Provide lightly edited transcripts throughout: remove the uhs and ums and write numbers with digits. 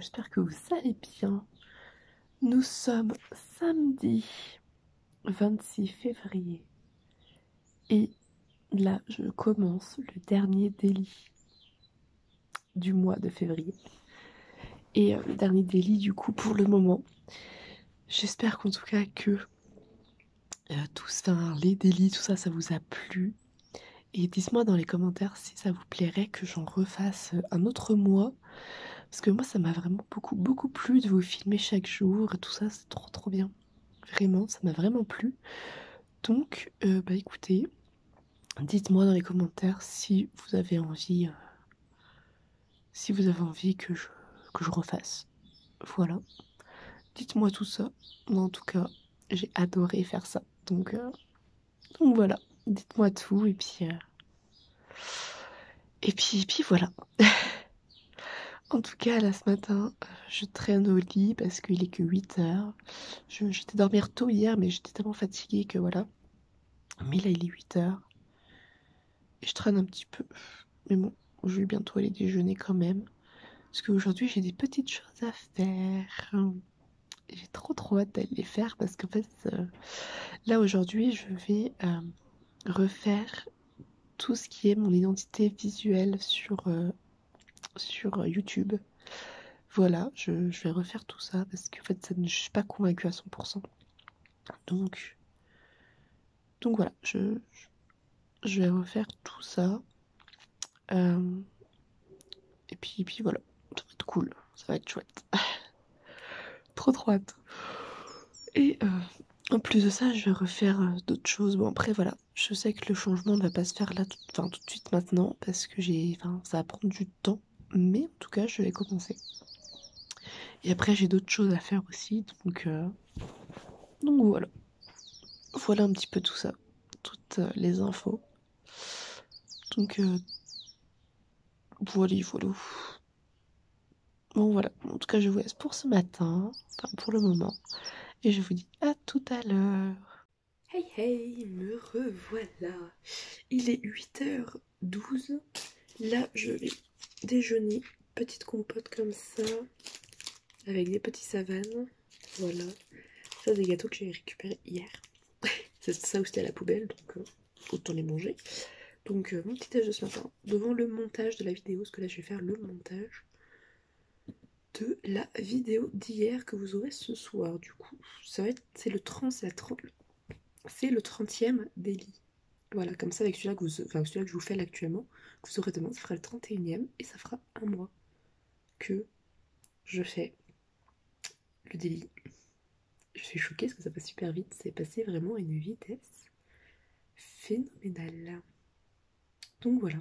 j'espère que vous allez bien. Nous sommes samedi 26 février et là je commence le dernier daily du mois de février. Et le dernier daily du coup pour le moment. J'espère qu'en tout cas que les daily, tout ça, ça vous a plu. Et dites-moi dans les commentaires si ça vous plairait que j'en refasse un autre mois. Parce que moi ça m'a vraiment beaucoup plu de vous filmer chaque jour et tout ça, c'est trop bien. Vraiment, ça m'a vraiment plu. Donc, bah écoutez, dites-moi dans les commentaires si vous avez envie que je refasse. Voilà. Dites-moi tout ça. Moi, en tout cas, j'ai adoré faire ça. Donc voilà. Dites-moi tout et puis voilà. En tout cas, là, ce matin, je traîne au lit parce qu'il est que 8h. J'étais dormir tôt hier, mais j'étais tellement fatiguée que voilà. Mais là, il est 8h. Et je traîne un petit peu. Mais bon, je vais bientôt aller déjeuner quand même. Parce qu'aujourd'hui, j'ai des petites choses à faire. J'ai trop hâte d'aller les faire parce qu'en fait, là aujourd'hui, je vais refaire tout ce qui est mon identité visuelle sur YouTube. Voilà, je vais refaire tout ça parce qu'en fait, je suis pas convaincue à 100%. Donc voilà, je vais refaire tout ça. Et puis voilà, ça va être cool, ça va être chouette. Trop hâte. Et en plus de ça, je vais refaire d'autres choses. Bon, après, voilà, je sais que le changement ne va pas se faire là, tout de suite maintenant, parce que ça va prendre du temps. Mais en tout cas, je vais commencer. Et après, j'ai d'autres choses à faire aussi, donc voilà. Voilà un petit peu tout ça, toutes les infos. Donc voilà. Bon voilà, en tout cas, je vous laisse pour ce matin, enfin pour le moment. Et je vous dis à tout à l'heure. Hey, me revoilà. Il est 8h12. Là, je vais déjeuner. Petite compote comme ça. Avec des petits savanes. Voilà. Ça, des gâteaux que j'ai récupérés hier. C'est ça où c'était à la poubelle, donc autant les manger. Donc, mon petit déj de ce matin. Devant le montage de la vidéo, parce que là, je vais faire le montage de la vidéo d'hier que vous aurez ce soir. Du coup, c'est le 30e daily. Voilà, comme ça avec celui-là que je vous fais là actuellement, que vous aurez demain, ça fera le 31e et ça fera un mois que je fais le daily. Je suis choquée parce que ça passe super vite, c'est passé vraiment à une vitesse phénoménale. Donc voilà.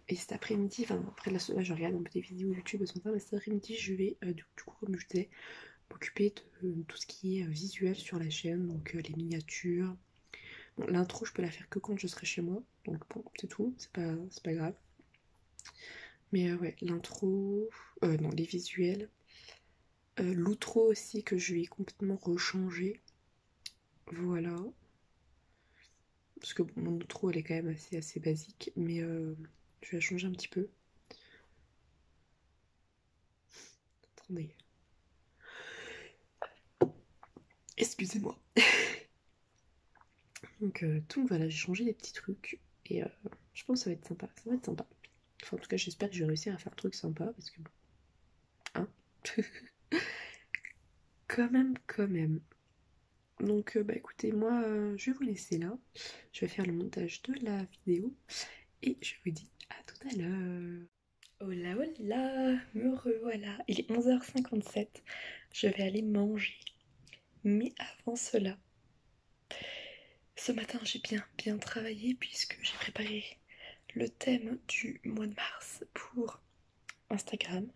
Et cet après-midi, après là je regarde un peu des vidéos YouTube ce matin, mais cet après-midi je vais du coup comme je disais m'occuper de tout ce qui est visuel sur la chaîne, donc les miniatures. Bon, l'intro je peux la faire que quand je serai chez moi, donc bon c'est tout, c'est pas grave. Mais ouais, l'intro, non les visuels, l'outro aussi que je vais complètement rechanger, voilà. Parce que bon, mon outro elle est quand même assez basique, mais je vais la changer un petit peu. Attendez. Excusez-moi. Donc voilà, j'ai changé des petits trucs et je pense que ça va être sympa. Ça va être sympa. Enfin, en tout cas, j'espère que je vais réussir à faire un truc sympa parce que bon. Hein. Quand même. Donc, bah écoutez, moi, je vais vous laisser là. Je vais faire le montage de la vidéo et je vous dis à tout à l'heure. Hola, hola, me revoilà. Il est 11h57. Je vais aller manger. Mais avant cela, ce matin, j'ai bien travaillé puisque j'ai préparé le thème du mois de mars pour Instagram.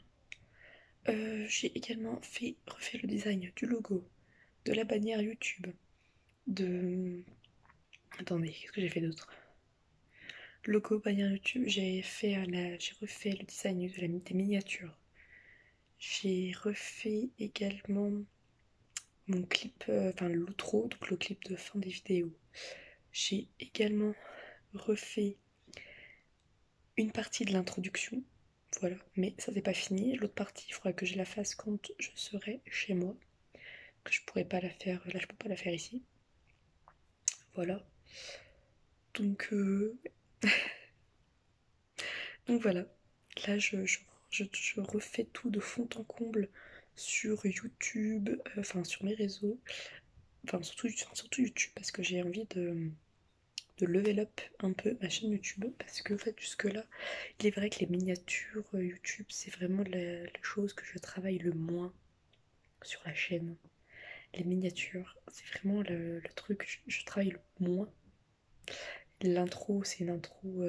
J'ai également refait le design du logo, de la bannière YouTube, Attendez, qu'est-ce que j'ai fait d'autre? Logo, bannière YouTube, j'ai refait le design des miniatures. J'ai refait également mon clip, l'outro, donc le clip de fin des vidéos. J'ai également refait une partie de l'introduction, Voilà, mais ça c'est pas fini. L'autre partie, il faudra que je la fasse quand je serai chez moi. Que je pourrais pas la faire, là je peux pas la faire ici. Voilà. Donc, donc voilà. Là je refais tout de fond en comble sur YouTube, enfin sur mes réseaux. Enfin surtout YouTube parce que j'ai envie de level up un peu ma chaîne YouTube parce que en fait jusque là il est vrai que les miniatures YouTube c'est vraiment la chose que je travaille le moins sur la chaîne. Les miniatures c'est vraiment le truc que je travaille le moins. L'intro c'est une intro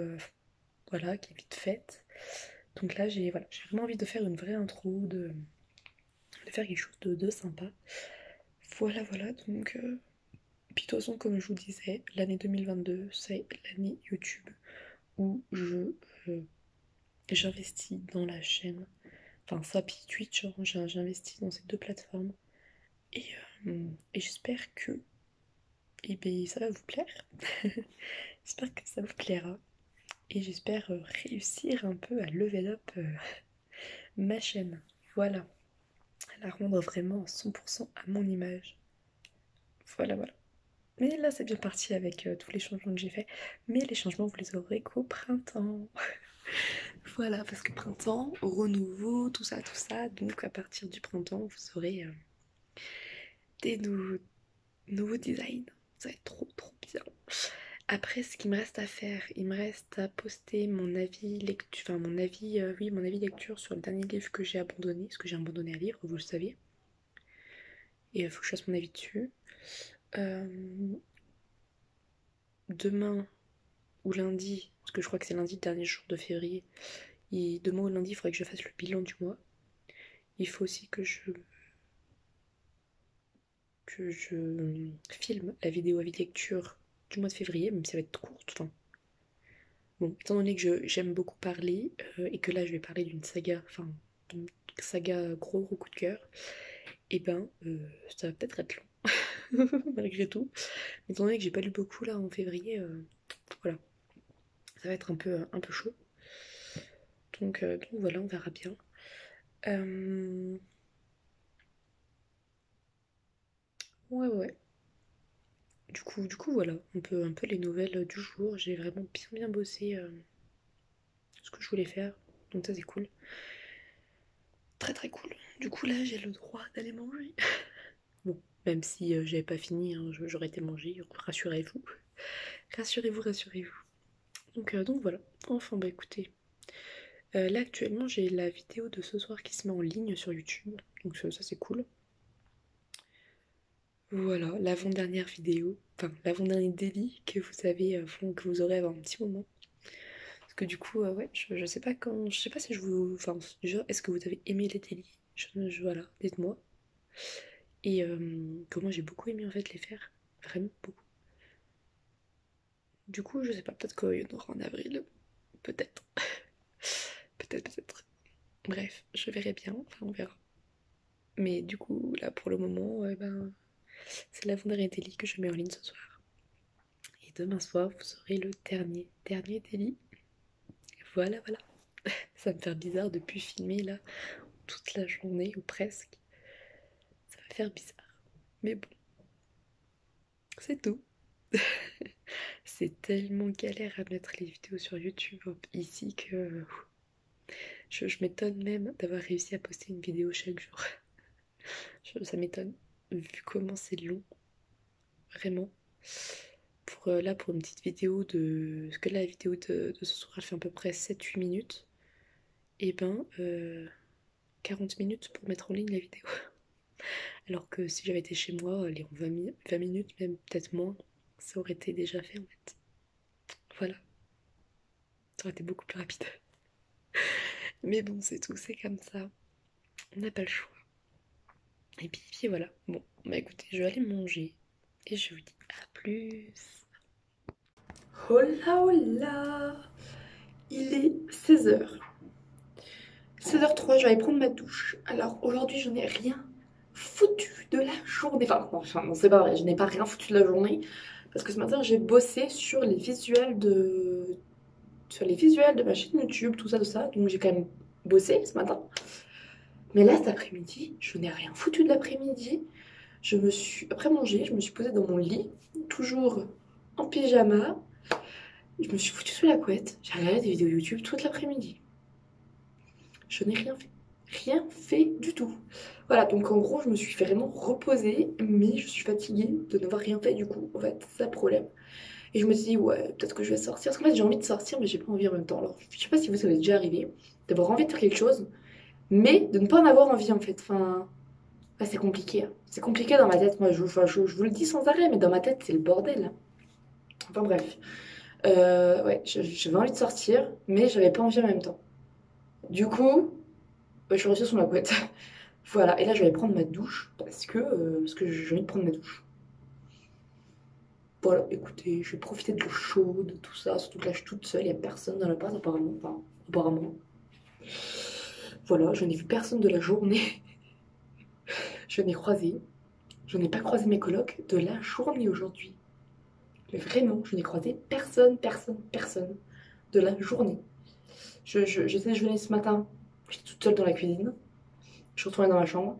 voilà qui est vite faite. Donc là j'ai voilà, j'ai vraiment envie de faire une vraie intro, de faire quelque chose de sympa. Voilà voilà donc puis de toute façon comme je vous disais l'année 2022 c'est l'année YouTube où j'investis dans la chaîne. Enfin, ça, puis Twitch, hein, j'investis dans ces deux plateformes. Et, et j'espère que ça va vous plaire. J'espère que ça vous plaira. Et j'espère réussir un peu à level up ma chaîne. Voilà. À la rendre vraiment à 100% à mon image. Voilà, voilà. Mais là, c'est bien parti avec tous les changements que j'ai faits. Mais les changements, vous les aurez qu'au printemps. Voilà, parce que printemps, renouveau, tout ça, tout ça. Donc à partir du printemps, vous aurez des nouveaux designs. Ça va être trop trop bien. Après, ce qu'il me reste à faire, il me reste à poster mon avis lecture, enfin mon avis, oui, mon avis lecture sur le dernier livre que j'ai abandonné, parce que j'ai abandonné un livre, vous le saviez. Et il faut que je fasse mon avis dessus. Euh, Demain ou lundi, parce que je crois que c'est lundi le dernier jour de février, et demain ou lundi, il faudrait que je fasse le bilan du mois. Il faut aussi que je filme la vidéo avis lecture du mois de février, même si ça va être courte. Enfin, bon, étant donné que j'aime beaucoup parler et que là je vais parler d'une saga, enfin d'une saga gros coup de cœur, et ben ça va peut-être être long, malgré tout. Étant donné que j'ai pas lu beaucoup là en février, voilà, ça va être un peu chaud. Donc voilà, on verra bien. Euh, ouais, ouais. Du coup, voilà, un peu les nouvelles du jour. J'ai vraiment bien bossé ce que je voulais faire. Donc ça c'est cool. Très très cool. Du coup là j'ai le droit d'aller manger. Bon, même si j'avais pas fini, hein, j'aurais été manger, rassurez-vous. Rassurez-vous, rassurez-vous. Donc voilà. Enfin bah écoutez. Là actuellement j'ai la vidéo de ce soir qui se met en ligne sur YouTube. Donc ça c'est cool. Voilà, l'avant-dernière vidéo, enfin l'avant-dernier délit que vous avez, que vous aurez avant un petit moment. Parce que du coup, ouais, je sais pas quand. Je sais pas si je vous. Enfin, déjà, est-ce que vous avez aimé les délits? Voilà, dites-moi. Et que moi j'ai beaucoup aimé en fait les faire. Vraiment beaucoup. Du coup, je sais pas, peut-être qu'il y en aura en avril. Peut-être. Peut-être, peut-être. Bref, je verrai bien. Enfin, on verra. Mais du coup, là pour le moment, ben, c'est l'avant-dernier délit que je mets en ligne ce soir. Et demain soir, vous aurez le dernier délit. Voilà, voilà. Ça va me faire bizarre de plus filmer là toute la journée ou presque. Ça va faire bizarre. Mais bon, c'est tout. C'est tellement galère à mettre les vidéos sur YouTube ici que je m'étonne même d'avoir réussi à poster une vidéo chaque jour. Ça m'étonne, vu comment c'est long, vraiment. Pour une petite vidéo de... Parce que là, la vidéo de ce soir, elle fait à peu près 7-8 minutes. Et ben, 40 minutes pour mettre en ligne la vidéo. Alors que si j'avais été chez moi, allez, en 20 minutes, même peut-être moins, ça aurait été déjà fait en fait. Voilà, ça aurait été beaucoup plus rapide. Mais bon, c'est tout, c'est comme ça. On n'a pas le choix. Et puis voilà. Bon, bah écoutez, je vais aller manger. Et je vous dis à plus. Hola, hola. Il est 16h. 16h03, je vais aller prendre ma douche. Alors aujourd'hui, je n'ai rien foutu de la journée. Enfin non, c'est pas vrai, je n'ai pas rien foutu de la journée. Parce que ce matin, j'ai bossé sur les visuels de ma chaîne YouTube, tout ça, tout ça. Donc j'ai quand même bosser ce matin. Mais là, cet après-midi, je n'ai rien foutu de l'après-midi. Après manger, je me suis posée dans mon lit, toujours en pyjama. Je me suis foutue sous la couette. J'ai regardé des vidéos YouTube toute l'après-midi. Je n'ai rien fait. Rien fait du tout. Voilà, donc en gros, je me suis vraiment reposée, mais je suis fatiguée de n'avoir rien fait du coup. En fait, c'est ça le problème. Et je me suis dit, ouais, peut-être que je vais sortir. Parce qu'en fait, j'ai envie de sortir, mais j'ai pas envie en même temps. Alors, je sais pas si vous ça vous est déjà arrivé, d'avoir envie de faire quelque chose, mais de ne pas en avoir envie en fait. Enfin, ouais, c'est compliqué, hein. C'est compliqué dans ma tête. Moi, je vous le dis sans arrêt, mais dans ma tête, c'est le bordel, hein. Enfin bref. Ouais, j'avais envie de sortir, mais j'avais pas envie en même temps. Du coup, je suis restée sous ma couette. Voilà, et là je vais aller prendre ma douche parce que j'ai envie de prendre ma douche. Voilà, écoutez, je vais profiter de l'eau chaude, tout ça, surtout que là je suis toute seule, il n'y a personne dans l'appart apparemment. Enfin, apparemment. Voilà, je n'ai vu personne de la journée. Je n'ai croisé, je n'ai pas croisé mes colocs de la journée aujourd'hui. Mais vraiment, je n'ai croisé personne, personne, personne de la journée. J'étais déjeuner ce matin, j'étais toute seule dans la cuisine. Je suis retournée dans ma chambre.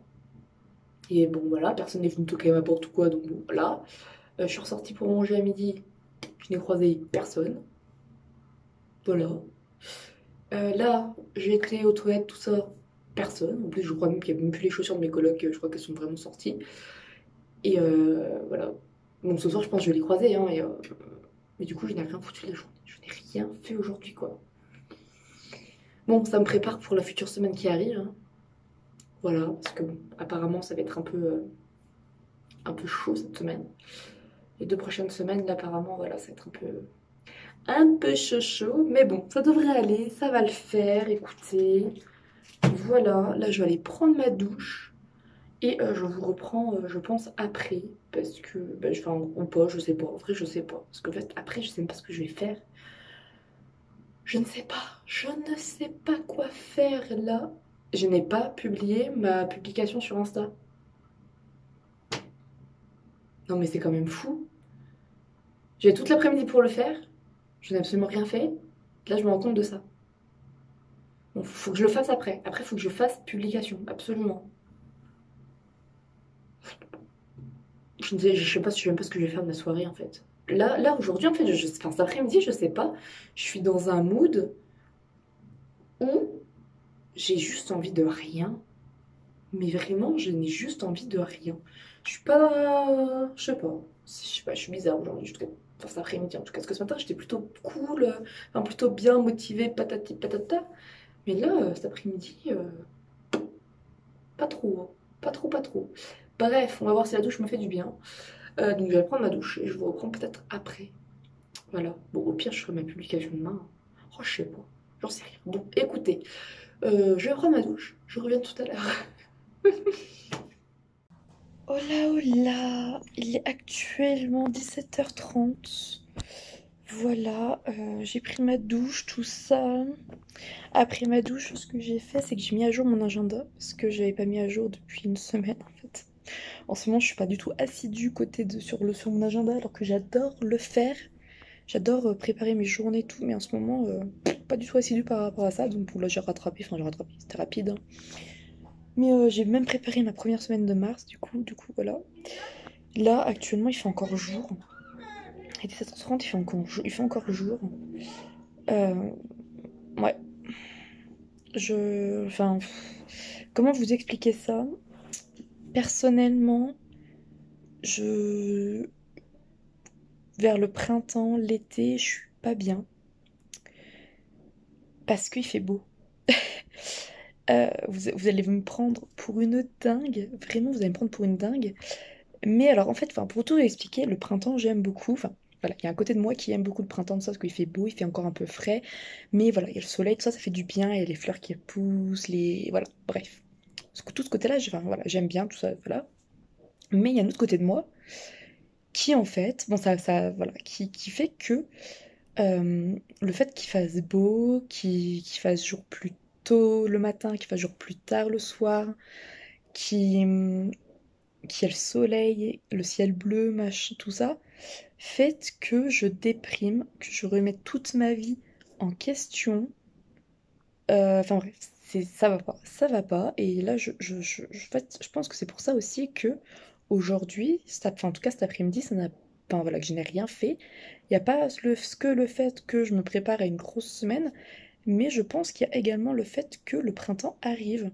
Et bon, voilà, personne n'est venu toquer à ma porte ou quoi, donc bon, voilà. Je suis ressortie pour manger à midi. Je n'ai croisé personne. Voilà. Là, j'ai été aux toilettes, tout ça. Personne. En plus, je crois même qu'il n'y a même plus les chaussures de mes colocs. Je crois qu'elles sont vraiment sorties. Et voilà. Bon, ce soir, je pense que je vais les croiser, hein. Mais du coup, je n'ai rien foutu de la journée. Je n'ai rien fait aujourd'hui, quoi. Bon, ça me prépare pour la future semaine qui arrive, hein. Voilà. Parce que, bon, apparemment, ça va être un peu chaud cette semaine. Les 2 prochaines semaines, là, apparemment, voilà, ça va être un peu chaud chaud, mais bon, ça devrait aller, ça va le faire, écoutez. Voilà, là je vais aller prendre ma douche et je vous reprends, je pense, après, parce que, enfin, ou pas, je sais pas, en vrai je sais pas, parce qu'en fait, après, je sais même pas ce que je vais faire. Je ne sais pas quoi faire là. Je n'ai pas publié ma publication sur Insta. Non mais c'est quand même fou. J'ai toute l'après-midi pour le faire, je n'ai absolument rien fait. Là, je me rends compte de ça. Bon, faut que je le fasse après. Après, faut que je fasse publication, absolument. Je sais pas, je sais même pas ce que je vais faire de ma soirée en fait. Là aujourd'hui, en fait, enfin, cet après-midi, je sais pas. Je suis dans un mood où j'ai juste envie de rien. Mais vraiment, je n'ai juste envie de rien. Je suis pas. Je sais pas. Je sais pas, je suis bizarre aujourd'hui. Enfin, cet après-midi, en tout cas. Parce que ce matin, j'étais plutôt cool, enfin, plutôt bien motivée, patati patata. Mais là, cet après-midi, pas trop, hein. Pas trop, pas trop. Bref, on va voir si la douche me fait du bien. Donc je vais prendre ma douche et je vous reprends peut-être après. Voilà. Bon, au pire, je ferai ma publication demain. Oh, je sais pas. J'en sais rien. Bon, écoutez, je vais prendre ma douche. Je reviens tout à l'heure. Oh là, il est actuellement 17h30. Voilà, j'ai pris ma douche, tout ça. Après ma douche, ce que j'ai fait, c'est que j'ai mis à jour mon agenda. Parce que j'avais pas mis à jour depuis une semaine, en fait. En ce moment, je suis pas du tout assidue sur mon agenda, alors que j'adore le faire. J'adore préparer mes journées et tout, mais en ce moment, pas du tout assidue par rapport à ça. Donc bon, là, j'ai rattrapé, c'était rapide, hein. Mais j'ai même préparé ma première semaine de mars, du coup, voilà. Là, actuellement, il fait encore jour. Il est 17h30, il fait encore jour. Euh, ouais, Enfin, comment vous expliquer ça? Personnellement, je... Vers le printemps, l'été, je suis pas bien. Parce qu'il fait beau. Vous allez me prendre pour une dingue. Vraiment, vous allez me prendre pour une dingue. Mais alors, en fait, enfin, pour tout expliquer, le printemps, j'aime beaucoup. Enfin, voilà, il y a un côté de moi qui aime beaucoup le printemps, de ça, parce qu'il fait beau, il fait encore un peu frais. Mais voilà, il y a le soleil, tout ça, ça fait du bien. Il y a les fleurs qui poussent, Voilà, bref. Tout ce côté-là, enfin, voilà, j'aime bien, tout ça, voilà. Mais il y a un autre côté de moi qui, en fait, bon, voilà, qui fait que le fait qu'il fasse beau, qu'il fasse jour plus tôt le matin, qu'il fasse jour plus tard le soir, qu'il qu'il y ait le soleil, le ciel bleu, machin, tout ça, fait que je déprime, que je remets toute ma vie en question. Enfin bref, ça va pas. Et là, en fait, je pense que c'est pour ça aussi que aujourd'hui, enfin, en tout cas cet après-midi, ça n'a, enfin voilà, que je n'ai rien fait. Il n'y a pas le fait que je me prépare à une grosse semaine, mais je pense qu'il y a également le fait que le printemps arrive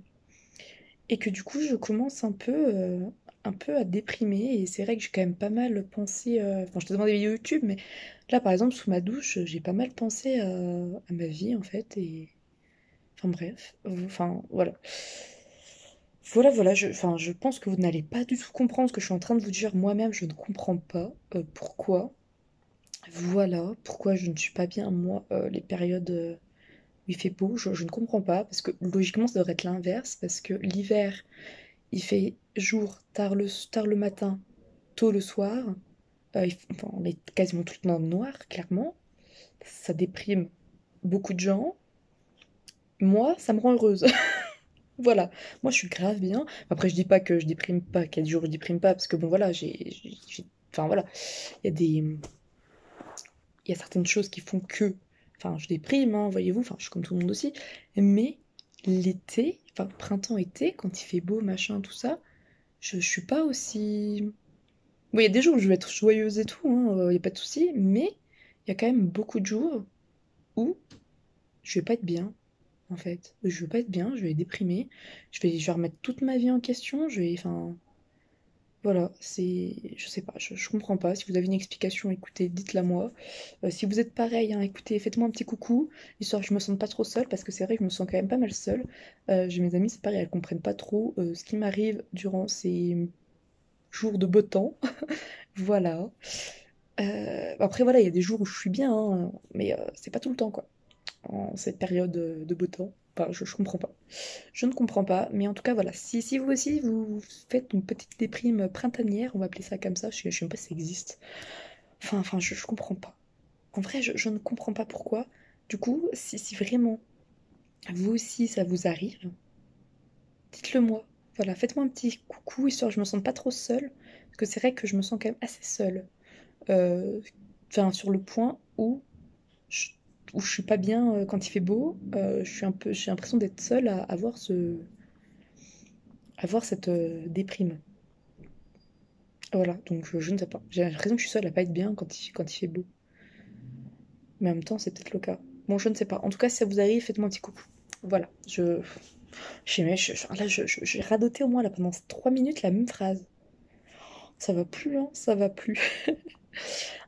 et que du coup, je commence un peu à déprimer. Et c'est vrai que j'ai quand même pas mal pensé. Enfin, je te demande des vidéos YouTube, mais là, par exemple, sous ma douche, j'ai pas mal pensé à ma vie en fait. Et enfin bref, enfin voilà. Voilà, enfin, je pense que vous n'allez pas du tout comprendre ce que je suis en train de vous dire moi-même, je ne comprends pas pourquoi. Voilà, pourquoi je ne suis pas bien, moi, les périodes où il fait beau, je ne comprends pas, parce que logiquement, ça devrait être l'inverse, parce que l'hiver, il fait jour tard le matin, tôt le soir, enfin, on est quasiment tout le temps dans le noir, clairement, ça déprime beaucoup de gens. Moi, ça me rend heureuse. Voilà, moi je suis grave bien. Après, je dis pas que je déprime pas, qu'il y a des jours où je déprime pas, parce que bon, voilà, enfin voilà, il y a il y a certaines choses qui font que, enfin, je déprime, hein, voyez-vous, enfin, je suis comme tout le monde aussi. Mais l'été, enfin, printemps-été, quand il fait beau, machin, tout ça, je suis pas aussi. Bon, il y a des jours où je vais être joyeuse et tout, hein, y a pas de souci, mais il y a quand même beaucoup de jours où je vais pas être bien. En fait, je vais pas être bien, je vais déprimer, je vais remettre toute ma vie en question, enfin, voilà, je sais pas, je comprends pas. Si vous avez une explication, écoutez, dites-la moi. Si vous êtes pareil, hein, écoutez, faites-moi un petit coucou, histoire que je me sente pas trop seule, parce que c'est vrai que je me sens quand même pas mal seule. J'ai mes amies, c'est pareil, elles comprennent pas trop ce qui m'arrive durant ces jours de beau temps. Voilà. Après, voilà, il y a des jours où je suis bien, hein, mais c'est pas tout le temps, quoi, en cette période de beau temps. Enfin, je comprends pas. Je ne comprends pas, mais en tout cas, voilà. Si vous aussi, vous faites une petite déprime printanière, on va appeler ça comme ça, je sais même pas si ça existe. Enfin, je comprends pas. En vrai, je ne comprends pas pourquoi. Du coup, si vraiment, vous aussi, ça vous arrive, dites-le moi. Voilà, faites-moi un petit coucou, histoire que je me sente pas trop seule. Parce que c'est vrai que je me sens quand même assez seule. Euh, Enfin, sur le point je, où je suis pas bien quand il fait beau. J'ai l'impression d'être seule à avoir avoir cette déprime. Voilà, donc je ne sais pas. J'ai l'impression que je suis seule à pas être bien quand il fait beau. Mais en même temps, c'est peut-être le cas. Bon, je ne sais pas. En tout cas, si ça vous arrive, faites-moi un petit coucou. Voilà, là, j'ai radoté au moins là pendant 3 minutes la même phrase. Ça va plus, hein, ça va plus.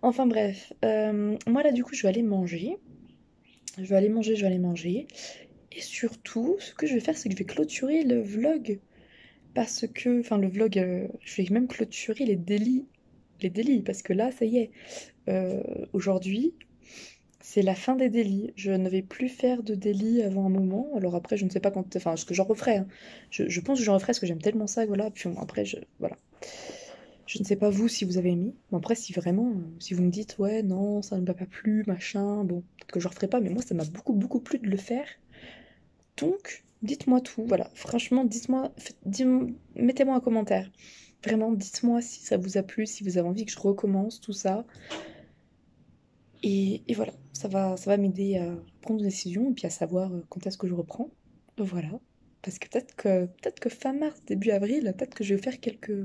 Enfin bref, moi là du coup je vais aller manger. Je vais aller manger. Et surtout, ce que je vais faire, c'est que je vais clôturer le vlog. Parce que, enfin le vlog, je vais même clôturer les délits. Les délits, parce que là, ça y est. Aujourd'hui, c'est la fin des délits. Je ne vais plus faire de délits avant un moment. Alors après, je ne sais pas quand. Enfin, ce que j'en referai, hein. Je pense que j'en referai parce que j'aime tellement ça. Voilà. Puis bon, après, voilà. Je ne sais pas vous si vous avez aimé. Mais après, si vraiment, si vous me dites, ouais, non, ça ne m'a pas plu, machin, bon, peut-être que je referai pas. Mais moi, ça m'a beaucoup, beaucoup plu de le faire. Donc, dites-moi tout. Voilà. Franchement, dites-moi, mettez-moi un commentaire. Vraiment, dites-moi si ça vous a plu, si vous avez envie que je recommence tout ça. Et voilà, ça va m'aider à prendre une décision et puis à savoir quand est-ce que je reprends. Voilà. Parce que peut-être que fin mars, début avril, peut-être que je vais faire quelques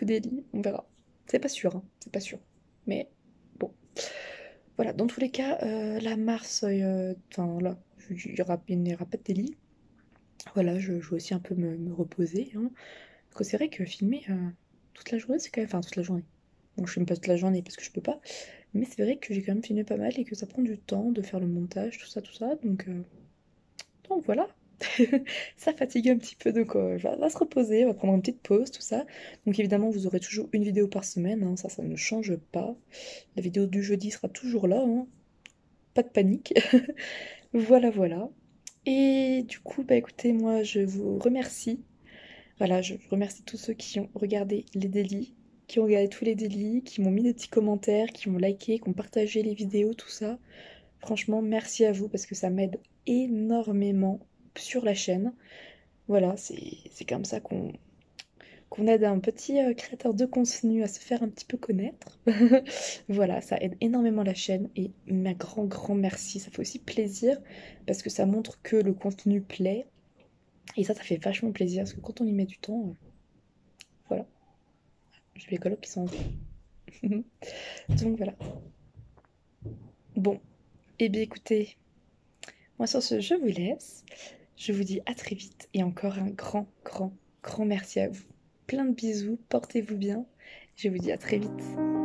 délits. On verra. C'est pas sûr, hein, c'est pas sûr. Mais bon. Voilà, dans tous les cas, là, mars, enfin là, il n'y aura pas de délit. Voilà, je vais aussi un peu me reposer, hein. Parce que c'est vrai que filmer toute la journée, c'est quand même. Enfin, toute la journée. Bon, je filme pas toute la journée parce que je peux pas. Mais c'est vrai que j'ai quand même filmé pas mal et que ça prend du temps de faire le montage, tout ça, tout ça. Donc voilà. Ça fatigue un petit peu, donc va se reposer, on va prendre une petite pause, tout ça. Donc évidemment, vous aurez toujours une vidéo par semaine, hein, ça ne change pas. La vidéo du jeudi sera toujours là, hein. Pas de panique. Voilà, voilà. Et du coup, bah écoutez, moi je vous remercie. Voilà, je remercie tous ceux qui ont regardé les délits, qui ont regardé tous les délits, qui m'ont mis des petits commentaires, qui ont liké, qui ont partagé les vidéos, tout ça. Franchement, merci à vous parce que ça m'aide énormément sur la chaîne. Voilà, c'est comme ça qu'on aide un petit créateur de contenu à se faire un petit peu connaître. Voilà, ça aide énormément la chaîne et ma grand merci. Ça fait aussi plaisir parce que ça montre que le contenu plaît Et ça fait vachement plaisir parce que quand on y met du temps, voilà. J'ai les colocs qui sont donc voilà. Bon, et bien écoutez, moi sur ce, je vous laisse. Je vous dis à très vite et encore un grand, grand, grand merci à vous. Plein de bisous, portez-vous bien. Je vous dis à très vite.